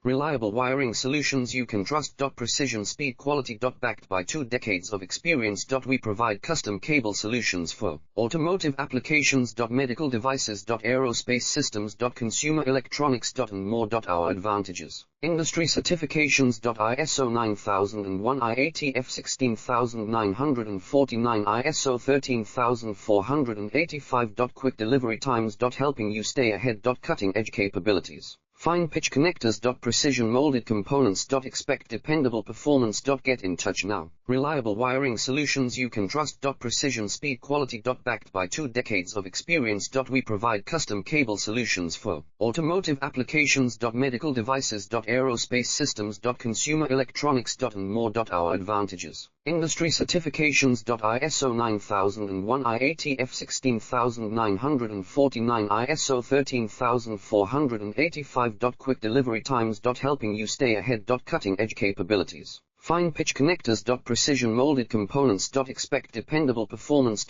Reliable wiring solutions you can trust. Precision speed quality. Backed by 2 decades of experience. We provide custom cable solutions for automotive applications. Medical devices. Aerospace systems. Consumer electronics. And more. Our advantages: industry certifications. ISO 9001, IATF 16949, ISO 13485. Quick delivery times. Helping you stay ahead. Cutting edge capabilities. Fine pitch connectors. Precision molded components. Expect dependable performance. Get in touch now. Reliable wiring solutions you can trust. Precision speed quality. Backed by 2 decades of experience. We provide custom cable solutions for automotive applications. Medical devices. Aerospace systems. Consumer electronics. And more. Our advantages: industry certifications. ISO 9001, IATF 16949, ISO 13485. Quick delivery times. Helping you stay ahead. Cutting edge capabilities. Fine pitch connectors. Precision molded components. Expect dependable performance.